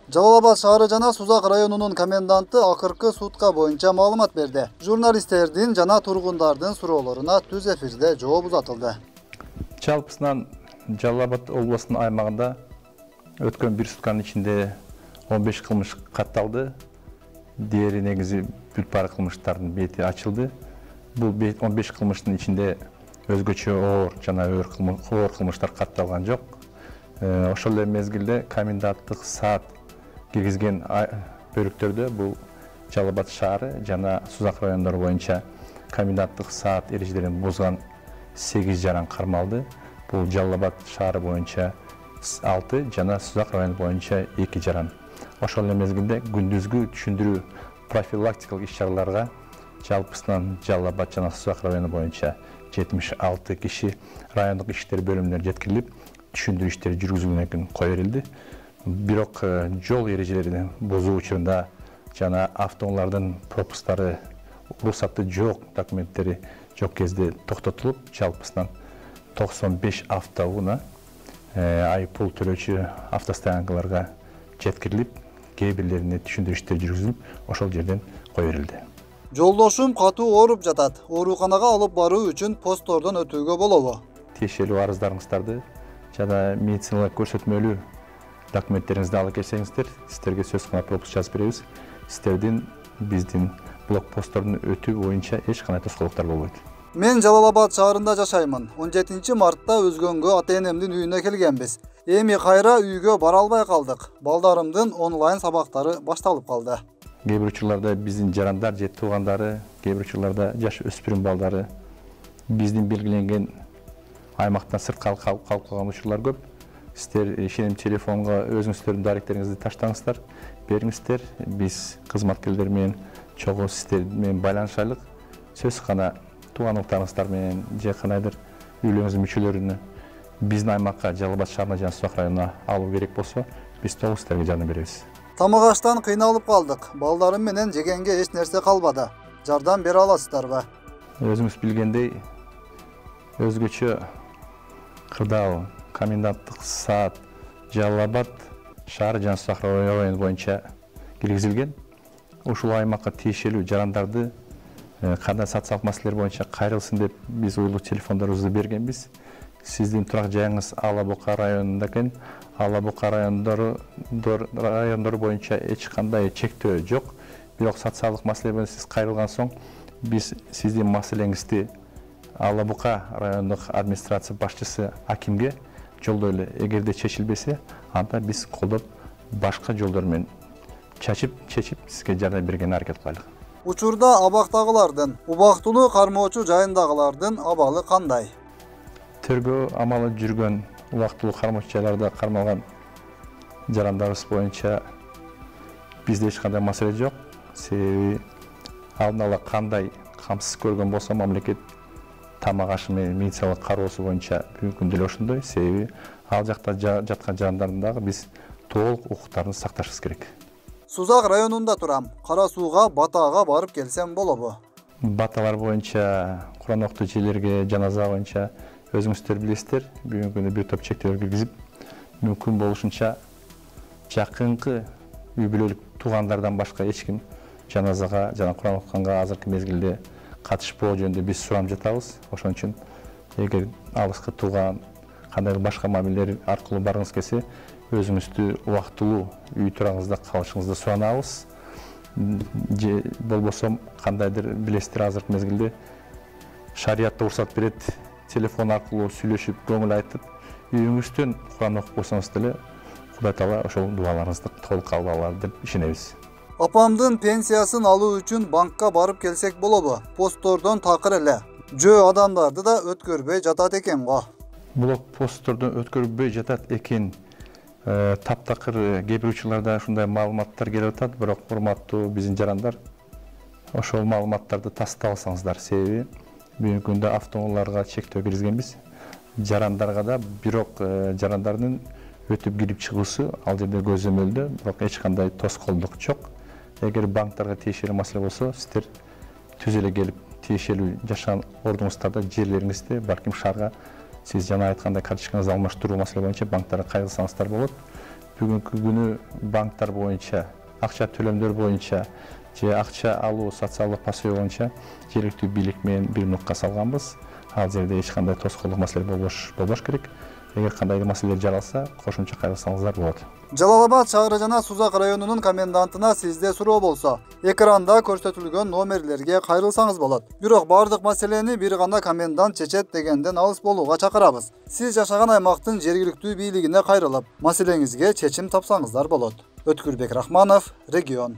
Жалал Абад шаары жана Сузак районунун коменданты акыркы сутка боюнча маалымат берди. Журналисттердин жана тургундардын суроолоруна түз эфирде жооп узатылды. Жалпысынан Жалал Абад областынын аймагында өткөн бир сутканын ичинде 15 кылмыш катталды. Диğeri негизи бүт баары кылмыштардын бети ачылды. Бул 15 кылмыштын ичинде өзгөчө оор жана оор кылмыштар катталган жок. Ошол эле мезгилде коменданттык саат киргизген бөлүктөрдө бул Жалал Абад шаары жана Сузак райондору боюнча коменданттык саат эрежелерин бузган 8 жаран кармалды. Бул Жалал Абад шаары боюнча 6 жана Сузак району боюнча 2 жаран. Ошол эле мезгилде күндүзгү түшүндүрүү профилактикалык иш-чараларга жалпысынан Жалал Абад жана Сузак району боюнча 76 киши райондук иштер бөлүмүнө жеткирилип, түшүндүрүү иштери жүргүзүлгөн кое берилди. Бирок жол эрежелерин бузуу учурунда жана автоунаалардын пропусктары, уруксаты жок, документтери жок кезде токтотулуп, жалпысынан 95 автоунаа айыппул төлөөчү автостоянкаларга жеткирилип, кээ бирлерине түшүндүрүү иштери жүргүзүлүп, ошол жерден кое берилди. Жолдошум катуу ооруп жатат. Ооруканага алып баруу үчүн посттордон өтүүгө болобу? Тиешелүү арыздарыңыздарды жана медициналык көрсөтмөлүү документтериңизди алып келсеңиздер, сиздерге сөз кылып пропуск жазып беребиз. Сиздердин биздин блокпосттордун өтүү боюнча эч кандай тоскоолдуктар болбойт. Мен Жалал Абад шаарында жашаймын. 17 мартта өзгөнгө ата-энемдин үйүнө келгенбиз. Эми кайра үйгө бара албай калдык. Балдарымдын онлайн сабактары башталып калды. Кээ бир учурларда биздин жарандар же туугандары, кээ бир учурларда жаш өспүрүм балдары биздин белгиленген аймактан сырткы калып калган учурлар көп. Сиздер ишеним телефонго өзүңүздөрдүн даректериңизди таштаңыздар, бериңиздер. Биз кызматкерлер менен чогуу сиздер менен байланышайлык. Сөз гана туугандыктарыңыздар менен же кандайдыр үйлөрүңүздүн мүчөлөрүнө биздин аймакка Жалал Абад шаарына жана Сузак районуна алуу керек болсо, биз толук сиздерге жардам беребиз. Тамак аштан кыйналып калдык. Балдарым менен жегенге эч нерсе калбады. Жардам бере аласыздарбы? Өзүңүз билгендей, өзгөчө кырдаал коменданттык саат Жалал Абад шаары жана Сузак району боюнча киргизилген. Ушул аймакка тиешелүү жарандарды кандай социалдык маселелер боюнча кайрылсын деп биз уюлдук телефондорубузду бергенбиз. Сиздин турак жайыңыз Ала Бука районунда экен. Ала Бука райондору боюнча эч кандай чектөө жок. Бирок социалдык маселе менен сиз кайрылган соң биз сиздин маселеңизди Ала Бука райондук администрация башчысы акимге жолдой эле. Эгерде чечилбесе, анда биз колдоп башка жолдор менен чечип сизге жардам бергенге аракет кылайлык. Учурда абактагылардын, убактылуу кармоочу жайындагылардын абалы кандай? Тергөө амалы жүргөн убактылуу кармоочу жайларда кармалган жарандарыбыз боюнча бизде эч кандай маселе жок. Себеби алдын ала кандай камсыз көргөн болсо мамлекет тамак ашы менен медициналык кароосу боюнча бүгүнкү күндө эле ошондой. Себеби ал жакта жаткан жандардын дагы биз толук укуктарын сакташыбыз керек. Сузак районунда турам. Кара сууга, Батаага барып келсем болобу? Баталар боюнча, Куран окутуу жерлерге, жаназа боюнча өзүңүздөр билесиздер, бүгүнкү күндө бир топ чектөөлөр киргизип, мүмкүн болушунча жакынкы үй бүлөлүк туугандардан башка эч ким жаназага жана Куран окуганга азыркы мезгилде катышпоо жөнүндө биз сурам жатабыз. Ошон үчүн эгер алыскы тууган кандайдыр башка мамилелер аркылуу баргыңыз келсе, өзүңүздү убактылуу үй турагыңызда калышыңызды суранабыз. Же болбосо кандайдыр билесиздер азыркы мезгилде шариятта уруксат берет, телефон аркылуу сүйлөшүп, көңүл айтып, үйүңүздөн Куран окуп койсоңуз деле Кудай Таала ошол дуаларыңызды толук кабыл алат деп ишенебиз. Апамдын пенсиясын алуу үчүн банкка барып келсек болобу? Посттордон такыр эле. Жөө адамдарды да өткөрбөй жатат экен го. Блокпосттордон өткөрбөй жатат экен. Таптакыр кээ бир учурларда ушундай маалыматтар келип атат, бирок урматтуу биздин жарандар ошол маалыматтарды тастап алсаңыздар. Себеби бүгүнкү күндө автоунааларга чектөө киргизгенбиз. Жарандарга да бирок жарандардын өтүп кирип чыгуусу ал жерде көзөмөлдө, бирок эч кандай тоскоолдук жок. Эгер банктарга тиешелүү маселе болсо, сиздер түз эле келип тиешелүү жашаган ордуңуздарда жерлериңизди балким шаарга сиз жана айткандай карточкаңызды алмаштыруу маселе боюнча банктарга кайрылсаңыздар болот. бүгүнкү күнү банктар боюнча, акча төлөмдөр боюнча же акча алуу социалдык пособие боюнча жергиликтүү бийлик менен бир нукка салганбыз. Ал жерде эч кандай тоскоолдук маселе болбош керек. Эгер кандайдыр маселелер жаралса, кошумча кайрылсаңыздар болот. Жалал-Абад шаары жана Сузак районунун комендантына сизде суроо болсо, экранда көрсөтүлгөн номерлерге кайрылсаңыз болот. Бирок бардык маселени бир гана комендант чечет дегенден алыс болууга чакырабыз. Сиз жашаган аймактын жергиликтүү бийлигине кайрылып, маселеңизге чечим тапсаңыздар болот. Өткүрбек Рахманов, Регион.